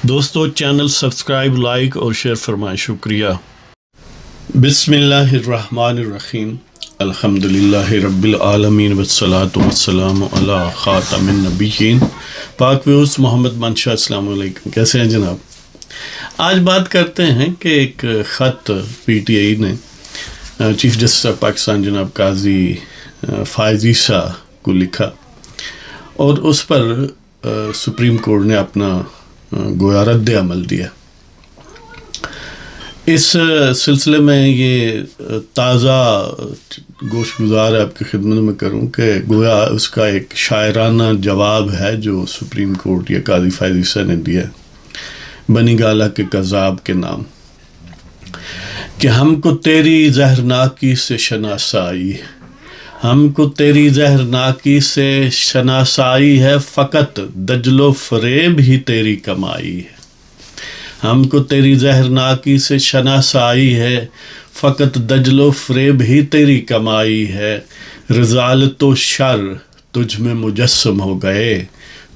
دوستو channel subscribe like اور share فرمائیں، شکریہ۔ بسم اللہ الرحمن الرحیم، الحمدللہ رب العالمین والصلاة والسلام علی خاتم النبیین پاک ویوز محمد منشا۔ السلام علیکم، کیسے ہیں جناب؟ آج بات کرتے ہیں کہ ایک خط پی ٹی آئی نے چیف جسٹس آف پاکستان جناب قاضی فائز عیسیٰ کو لکھا اور اس پر سپریم کورٹ نے اپنا گویا رد عمل دیا۔ اس سلسلے میں یہ تازہ گوشت گزار آپ کی خدمت میں کروں کہ گویا اس کا ایک شاعرانہ جواب ہے جو سپریم کورٹ یا قاضی فائز عیسیٰ نے دیا بنی گالہ کے قذاب کے نام، کہ ہم کو تیری زہرناکی سے شناسائی ہے، ہم کو تیری زہرناکی سے شناسائی ہے، فقط دجل و فریب ہی تیری کمائی ہے۔ ہم کو تیری زہرناکی سے شناسائی ہے، فقط دجل و فریب ہی تیری کمائی ہے۔ رذالت و شر تجھ میں مجسم ہو گئے،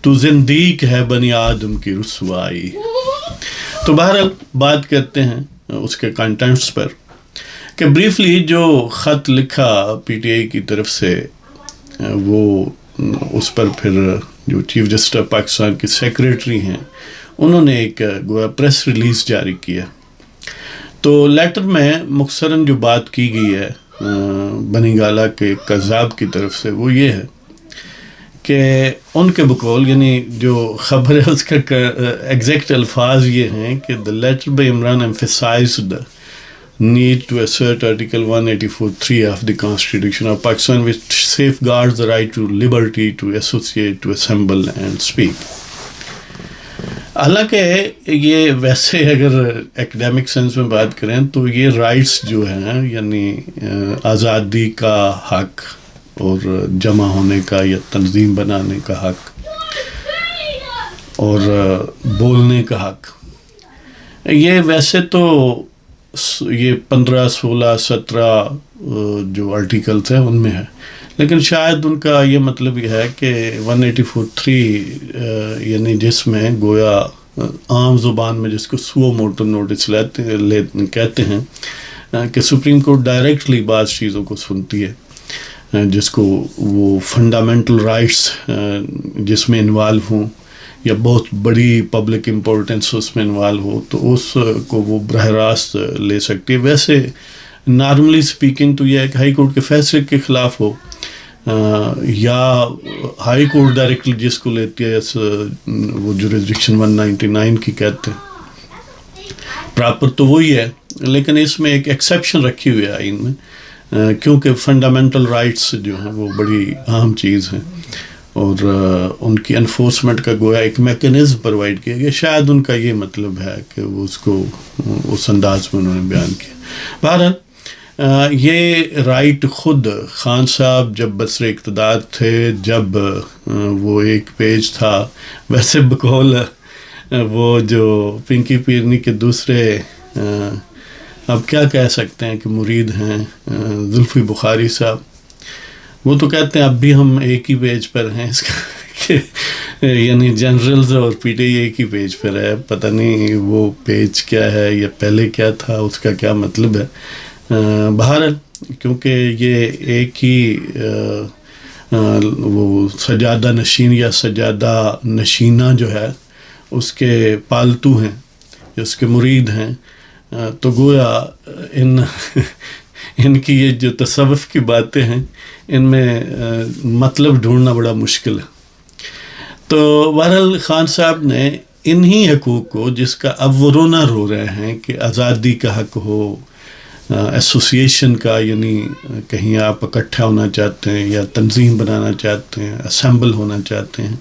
تو زندیق ہے بنی آدم کی رسوائی۔ تو بہرحال بات کرتے ہیں اس کے کنٹینٹس پر کہ بریفلی جو خط لکھا پی ٹی آئی کی طرف سے، وہ اس پر پھر جو چیف جسٹس آف پاکستان کی سیکریٹری ہیں انہوں نے ایک گویا پریس ریلیز جاری کیا۔ تو لیٹر میں مختصراً جو بات کی گئی ہے بنی گالہ کے قذاب کی طرف سے وہ یہ ہے کہ ان کے بقول، یعنی جو خبر ہے اس کا ایگزیکٹ الفاظ یہ ہیں کہ the letter by Imran emphasized the need to assert Article 184(3) of the Constitution of Pakistan, which safeguards the right to liberty to associate, to assemble and speak. حالانکہ یہ ویسے اگر ایکڈیمک سینس میں بات کریں تو یہ رائٹس جو ہیں، یعنی آزادی کا حق اور جمع ہونے کا یا تنظیم بنانے کا حق اور بولنے کا حق، یہ ویسے تو یہ 15، 16، 17 جو آرٹیکلس ہیں ان میں ہے، لیکن شاید ان کا یہ مطلب یہ ہے کہ 184(3) یعنی جس میں گویا عام زبان میں جس کو سو موٹو نوٹس کہتے ہیں کہ سپریم کورٹ ڈائریکٹلی بعض چیزوں کو سنتی ہے جس کو وہ فنڈامنٹل رائٹس جس میں انوالو ہوں یا بہت بڑی پبلک امپورٹنس اس میں انوالو ہو تو اس کو وہ براہ راست لے سکتی ہے۔ ویسے نارملی سپیکنگ تو یہ ہے کہ ہائی کورٹ کے فیصلے کے خلاف ہو یا ہائی کورٹ ڈائریکٹلی جس کو لیتی ہے وہ جوریسڈکشن 199 کی کہتے ہیں، پراپر تو وہی ہے، لیکن اس میں ایک ایکسیپشن رکھی ہوئی ہے آئین میں، کیونکہ فنڈامنٹل رائٹس جو ہیں وہ بڑی اہم چیز ہیں اور ان کی انفورسمنٹ کا گویا ایک میکینزم پرووائڈ کیا گیا۔ شاید ان کا یہ مطلب ہے کہ وہ اس کو اس انداز میں انہوں نے بیان کیا۔ بہرحال یہ رائٹ خود خان صاحب جب بصر اقتدار تھے، جب وہ ایک پیج تھا، ویسے بقول وہ جو پنکی پیرنی کے دوسرے اب کیا کہہ سکتے ہیں کہ مرید ہیں زلفی بخاری صاحب، وہ تو کہتے ہیں اب بھی ہم ایک ہی پیج پر ہیں، اس کا کہ یعنی جنرلز اور پی ٹی آئی ایک ہی پیج پر ہے، پتہ نہیں وہ پیج کیا ہے یا پہلے کیا تھا، اس کا کیا مطلب ہے۔ بہرحال کیونکہ یہ ایک ہی وہ سجادہ نشین یا سجادہ نشینہ جو ہے اس کے پالتو ہیں، اس کے مرید ہیں، تو گویا ان کی یہ جو تصوف کی باتیں ہیں ان میں مطلب ڈھونڈنا بڑا مشکل ہے۔ تو بہرحال خان صاحب نے انہی حقوق کو، جس کا اب وہ رونا رو رہے ہیں کہ آزادی کا حق ہو، ایسوسیشن کا، یعنی کہیں آپ اکٹھا ہونا چاہتے ہیں یا تنظیم بنانا چاہتے ہیں، اسمبل ہونا چاہتے ہیں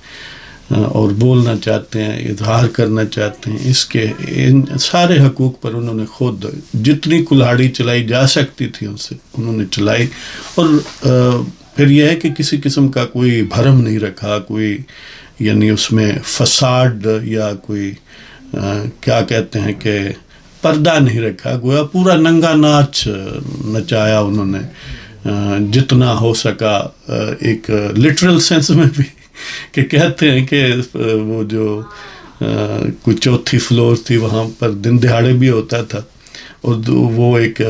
اور بولنا چاہتے ہیں، اظہار کرنا چاہتے ہیں، اس کے ان سارے حقوق پر انہوں نے خود جتنی کلہاڑی چلائی جا سکتی تھی ان سے انہوں نے چلائی، اور پھر یہ ہے کہ کسی قسم کا کوئی بھرم نہیں رکھا، کوئی یعنی اس میں فساد یا کوئی کیا کہتے ہیں کہ پردہ نہیں رکھا، گویا پورا ننگا ناچ نچایا انہوں نے جتنا ہو سکا، ایک لٹرل سینس میں بھی کہ کہتے ہیں کہ وہ جو کوئی چوتھی فلور تھی، وہاں پر دن دہاڑے بھی ہوتا تھا، اور وہ ایک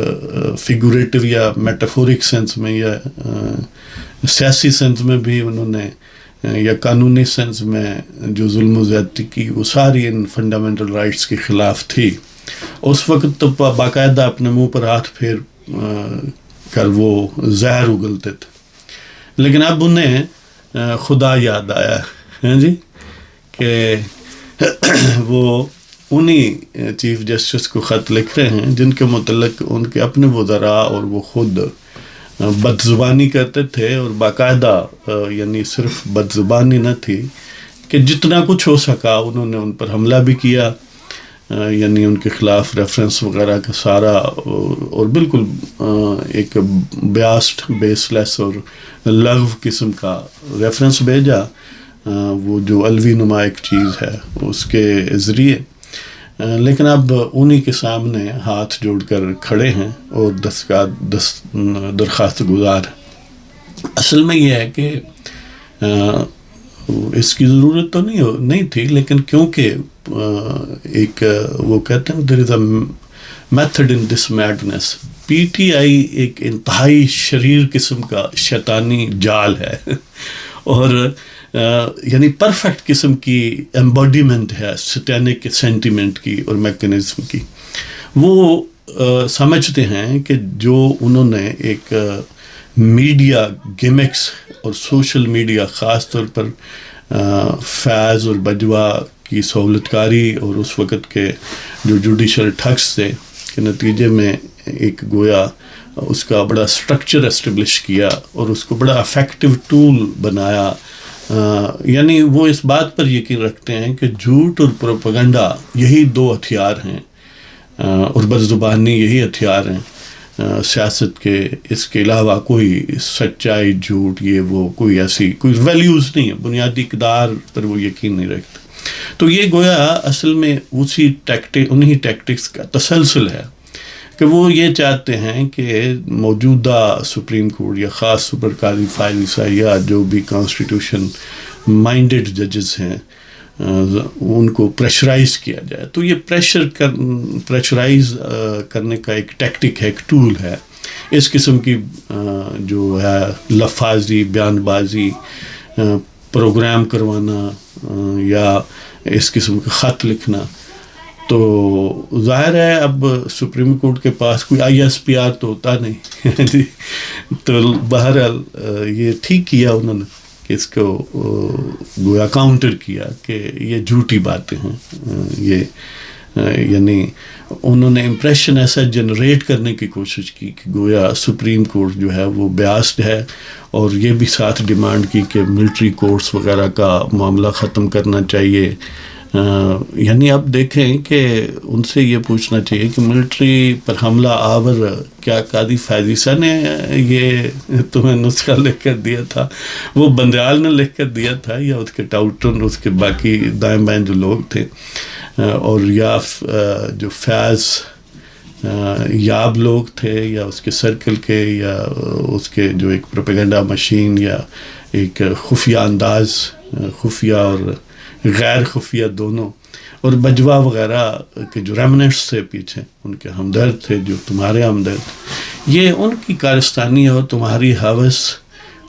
فیگوریٹو یا میٹافورک سینس میں یا سیاسی سینس میں بھی انہوں نے یا قانونی سینس میں جو ظلم و زیادتی کی وہ ساری ان فنڈامنٹل رائٹس کے خلاف تھی. اس وقت تو باقاعدہ اپنے منہ پر ہاتھ پھیر کر وہ زہر اگلتے تھے. لیکن اب انہیں خدا یاد آیا ہے جی کہ وہ انہی چیف جسٹس کو خط لکھ رہے ہیں جن کے متعلق ان کے اپنے وزراء اور وہ خود بد زبانی کرتے تھے، اور باقاعدہ یعنی صرف بد زبانی نہ تھی کہ جتنا کچھ ہو سکا انہوں نے ان پر حملہ بھی کیا، یعنی ان کے خلاف ریفرنس وغیرہ کا سارا، اور بالکل ایک بیاسڈ بیس لیس اور لغو قسم کا ریفرنس بھیجا، وہ جو الوی نما ایک چیز ہے اس کے ذریعے. لیکن اب انہی کے سامنے ہاتھ جوڑ کر کھڑے ہیں اور درخواست گزار ہیں. اصل میں یہ ہے کہ اس کی ضرورت تو نہیں تھی، لیکن کیونکہ ایک وہ کہتے ہیں there is a method in this madness. P T I ایک انتہائی شریر قسم کا شیطانی جال ہے اور یعنی پرفیکٹ قسم کی ایمبوڈیمنٹ ہے سٹینک سینٹیمنٹ کی اور میکنزم کی. وہ سمجھتے ہیں کہ جو انہوں نے ایک میڈیا گیمکس اور سوشل میڈیا خاص طور پر فیض اور بجوا کی سہولت کاری اور اس وقت کے جو جوڈیشل ٹھگس تھے کے نتیجے میں ایک گویا اس کا بڑا سٹرکچر اسٹیبلش کیا اور اس کو بڑا افیکٹو ٹول بنایا. یعنی وہ اس بات پر یقین رکھتے ہیں کہ جھوٹ اور پروپیگنڈا یہی دو ہتھیار ہیں اور بد زبانی یہی ہتھیار ہیں سیاست کے. اس کے علاوہ کوئی سچائی جھوٹ یہ وہ کوئی ایسی کوئی ویلیوز نہیں ہے، بنیادی اقدار پر وہ یقین نہیں رکھتے. تو یہ گویا اصل میں انہی ٹیکٹکس کا تسلسل ہے کہ وہ یہ چاہتے ہیں کہ موجودہ سپریم کورٹ یا خاص سپر قاضی فائز یا جو بھی کانسٹیٹیوشن مائنڈڈ ججز ہیں ان کو پریشرائز کیا جائے. تو یہ پریشرائز کرنے کا ایک ٹیکٹک ہے، ایک ٹول ہے. اس قسم کی جو ہے لفاظی بیان بازی، پروگرام کروانا یا اس قسم کا خط لکھنا. تو ظاہر ہے اب سپریم کورٹ کے پاس کوئی ISPR تو ہوتا نہیں جی. تو بہرحال یہ ٹھیک کیا انہوں نے کہ اس کو گویا کاؤنٹر کیا کہ یہ جھوٹی باتیں ہیں. یہ یعنی انہوں نے امپریشن ایسا جنریٹ کرنے کی کوشش کی کہ گویا سپریم کورٹ جو ہے وہ بیاسڈ ہے، اور یہ بھی ساتھ ڈیمانڈ کی کہ ملٹری کورٹس وغیرہ کا معاملہ ختم کرنا چاہیے. یعنی اب دیکھیں کہ ان سے یہ پوچھنا چاہیے کہ ملٹری پر حملہ آور کیا قاضی فائزہ نے یہ تمہیں نسخہ لکھ کر دیا تھا، وہ بندیال نے لکھ کر دیا تھا، یا اس کے ٹاؤٹن اس کے باقی دائیں بائیں جو لوگ تھے، اور یا جو فیض یاب لوگ تھے یا اس کے سرکل کے یا اس کے جو ایک پروپیگنڈا مشین یا ایک خفیہ انداز، خفیہ اور غیر خفیہ دونوں، اور بجوا وغیرہ کے جو ریمنٹس تھے پیچھے ان کے ہمدرد تھے جو تمہارے ہمدرد، یہ ان کی کارستانی اور تمہاری ہوس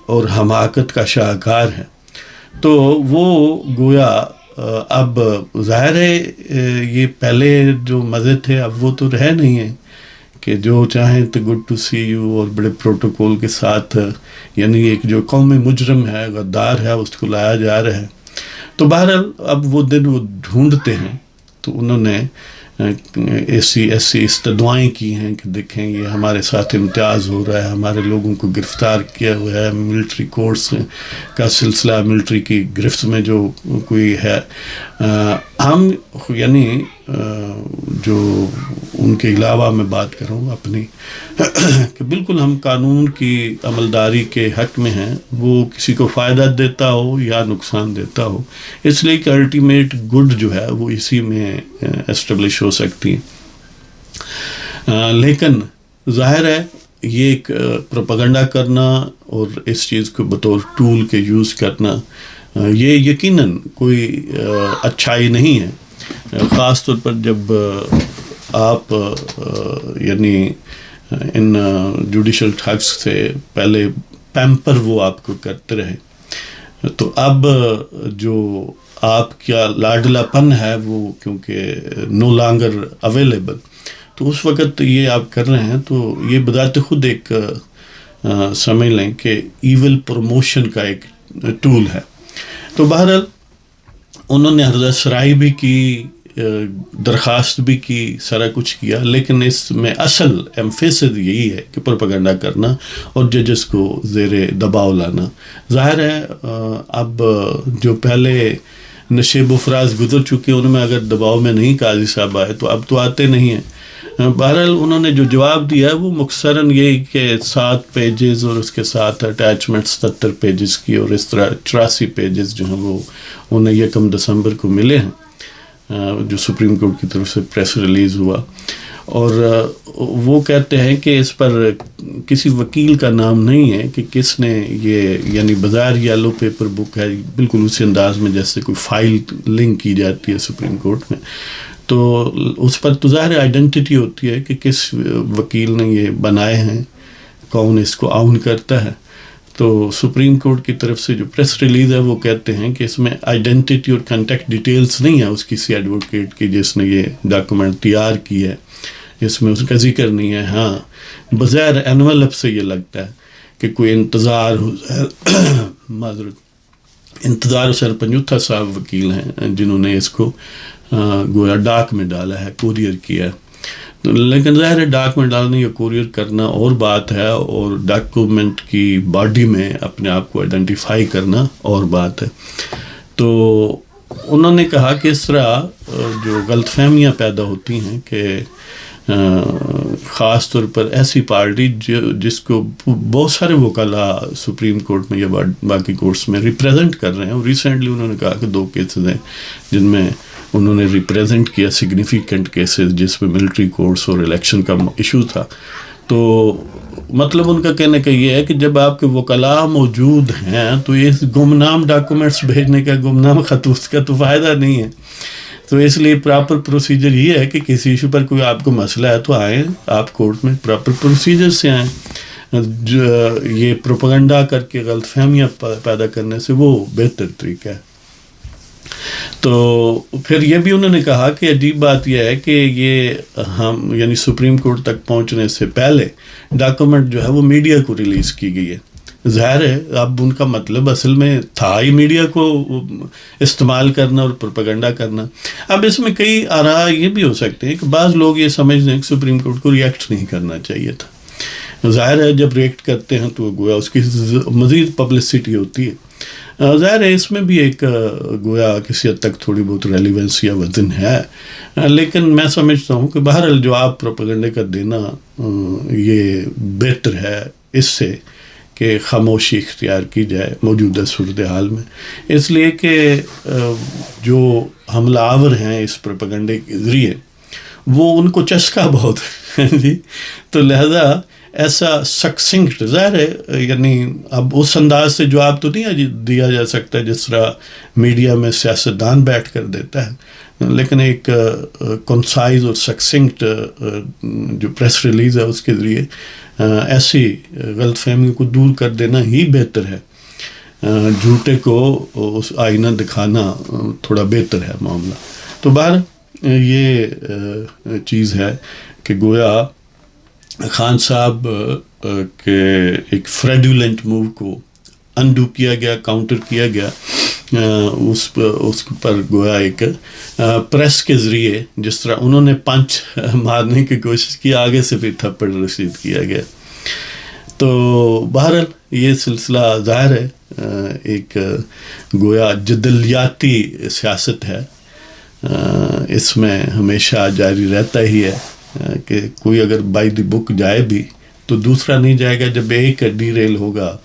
اور حماقت کا شاہکار ہے. تو وہ گویا اب ظاہر ہے یہ پہلے جو مزے تھے اب وہ تو رہے نہیں ہیں کہ جو چاہیں تو گڈ ٹو سی یو اور بڑے پروٹوکول کے ساتھ، یعنی ایک جو قومی مجرم ہے غدار ہے اس کو لایا جا رہا ہے. تو بہرحال اب وہ دن وہ ڈھونڈتے ہیں. تو انہوں نے ایسی استدعائیں کی ہیں کہ دیکھیں یہ ہمارے ساتھ امتیاز ہو رہا ہے، ہمارے لوگوں کو گرفتار کیا ہوا ہے، ملٹری کورٹس کا سلسلہ ملٹری کی گرفت میں جو کوئی ہے. ہم یعنی جو ان کے علاوہ میں بات کروں اپنی کہ بالکل ہم قانون کی عملداری کے حق میں ہیں، وہ کسی کو فائدہ دیتا ہو یا نقصان دیتا ہو، اس لیے کہ الٹیمیٹ گڈ جو ہے وہ اسی میں اسٹیبلش ہو سکتی ہے. لیکن ظاہر ہے یہ ایک پروپیگنڈا کرنا اور اس چیز کو بطور ٹول کے یوز کرنا یہ یقیناً کوئی اچھائی نہیں ہے، خاص طور پر جب آپ یعنی ان جوڈیشل ٹھگس سے پہلے پیمپر وہ آپ کو کرتے رہے، تو اب جو آپ کا لاڈلا پن ہے وہ کیونکہ نو لانگر اویلیبل، تو اس وقت یہ آپ کر رہے ہیں، تو یہ بذات خود ایک سمجھ لیں کہ ایول پروموشن کا ایک ٹول ہے۔ تو بہرحال انہوں نے حضرت سرائی بھی کی، درخواست بھی کی، سارا کچھ کیا، لیکن اس میں اصل ایمفیسس یہی ہے کہ پروپیگنڈا کرنا اور ججز کو زیر دباؤ لانا۔ ظاہر ہے اب جو پہلے نشیب و فراز گزر چکے ان میں اگر دباؤ میں نہیں قاضی صاحب آئے تو اب تو آتے نہیں ہیں۔ بہرحال انہوں نے جو جواب دیا ہے وہ مختصراً یہی کہ 7 پیجز اور اس کے ساتھ اٹیچمنٹ 77 پیجز کی، اور اس طرح 84 پیجز جو ہیں وہ انہیں 1 دسمبر کو ملے ہیں، جو سپریم کورٹ کی طرف سے پریس ریلیز ہوا، اور وہ کہتے ہیں کہ اس پر کسی وکیل کا نام نہیں ہے کہ کس نے یہ، یعنی بظاہر یلو پیپر بک ہے بالکل اسی انداز میں جیسے کوئی فائل لنک کی جاتی ہے سپریم کورٹ میں، تو اس پر تو ظاہر آئیڈینٹی ہوتی ہے کہ کس وکیل نے یہ بنائے ہیں، کون اس کو آؤن کرتا ہے۔ تو سپریم کورٹ کی طرف سے جو پریس ریلیز ہے وہ کہتے ہیں کہ اس میں آئیڈینٹی اور کانٹیکٹ ڈیٹیلز نہیں ہے اس کسی ایڈوکیٹ کی جس نے یہ ڈاکومنٹ تیار کی ہے، اس میں اس کا ذکر نہیں ہے۔ ہاں بظاہر انویلپ سے یہ لگتا ہے کہ کوئی انتظار انتظار حسین پنجوتھا صاحب وکیل ہیں جنہوں نے اس کو گویا ڈاک میں ڈالا ہے، کوریئر کیا ہے، لیکن ظاہر ہے ڈاک میں ڈالنا یا کوریئر کرنا اور بات ہے، اور ڈاکومنٹ کی باڈی میں اپنے آپ کو آئیڈینٹیفائی کرنا اور بات ہے۔ تو انہوں نے کہا کہ اس طرح جو غلط فہمیاں پیدا ہوتی ہیں کہ خاص طور پر ایسی پارٹی جس کو بہت سارے وکلاء سپریم کورٹ میں یا باقی کورٹس میں ریپریزنٹ کر رہے ہیں، اور ریسنٹلی انہوں نے کہا کہ 2 کیسز ہیں جن میں انہوں نے ریپریزنٹ کیا سگنیفیکنٹ کیسز جس میں ملٹری کورٹس اور الیکشن کا ایشو تھا۔ تو مطلب ان کا کہنے کا یہ ہے کہ جب آپ کے وکلاء موجود ہیں تو یہ گمنام ڈاکومنٹس بھیجنے کا، گمنام خط اس کا تو فائدہ نہیں ہے۔ تو اس لیے پراپر پروسیجر یہ ہے کہ کسی ایشو پر کوئی آپ کو مسئلہ ہے تو آئیں آپ کورٹ میں، پراپر پروسیجر سے آئیں۔ یہ پروپیگنڈا کر کے غلط فہمیاں پیدا کرنے سے وہ بہتر طریقہ ہے۔ تو پھر یہ بھی انہوں نے کہا کہ عجیب بات یہ ہے کہ یہ ہم یعنی سپریم کورٹ تک پہنچنے سے پہلے ڈاکومنٹ جو ہے وہ میڈیا کو ریلیز کی گئی ہے۔ ظاہر ہے اب ان کا مطلب اصل میں تھا ہی میڈیا کو استعمال کرنا اور پروپیگنڈا کرنا۔ اب اس میں کئی آراء یہ بھی ہو سکتے ہیں کہ بعض لوگ یہ سمجھتے ہیں کہ سپریم کورٹ کو ریئیکٹ نہیں کرنا چاہیے تھا۔ ظاہر ہے جب ریئیکٹ کرتے ہیں تو گویا اس کی مزید پبلسٹی ہوتی ہے۔ ظاہر ہے اس میں بھی ایک گویا کسی حد تک تھوڑی بہت ریلیونس یا وزن ہے، لیکن میں سمجھتا ہوں کہ بہرحال جو آپ پروپیگنڈے کا دینا یہ بہتر ہے اس سے کہ خاموشی اختیار کی جائے موجودہ صورتحال میں، اس لیے کہ جو حملہ آور ہیں اس پروپیگنڈے کے ذریعے وہ ان کو چسکا بہت ہے جی، تو لہذا ایسا سکسنکٹ ظاہر ہے یعنی اب اس انداز سے جواب تو نہیں دیا جا سکتا جس طرح میڈیا میں سیاستدان بیٹھ کر دیتا ہے، لیکن ایک کنسائز اور سکسنکٹ جو پریس ریلیز ہے اس کے ذریعے ایسی غلط فہمیوں کو دور کر دینا ہی بہتر ہے۔ جھوٹے کو اس آئینہ دکھانا تھوڑا بہتر ہے معاملہ۔ تو بہر یہ چیز ہے کہ گویا خان صاحب کے ایک فریڈولنٹ موو کو انڈو کیا گیا، کاؤنٹر کیا گیا، اس پر گویا ایک پریس کے ذریعے جس طرح انہوں نے پنچ مارنے کی کوشش کی آگے سے بھی تھپڑ رسید کیا گیا۔ تو بہرحال یہ سلسلہ ظاہر ہے ایک گویا جدلیاتی سیاست ہے، اس میں ہمیشہ جاری رہتا ہی ہے کہ کوئی اگر بائی دی بک جائے بھی تو دوسرا نہیں جائے گا، جب ایک ڈی ریل ہوگا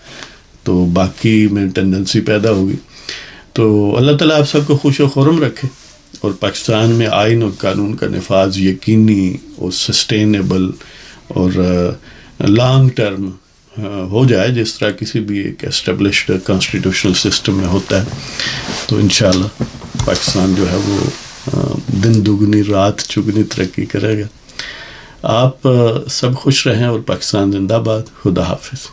تو باقی میں ٹینڈنسی پیدا ہوگی۔ تو اللہ تعالیٰ آپ سب کو خوش و خرم رکھے اور پاکستان میں آئین اور قانون کا نفاذ یقینی اور سسٹینیبل اور لانگ ٹرم ہو جائے جس طرح کسی بھی ایک اسٹیبلشڈ کانسٹیٹیوشنل سسٹم میں ہوتا ہے، تو انشاءاللہ پاکستان جو ہے وہ دن دگنی رات چگنی ترقی کرے گا. آپ سب خوش رہیں اور پاکستان زندہ باد. خدا حافظ.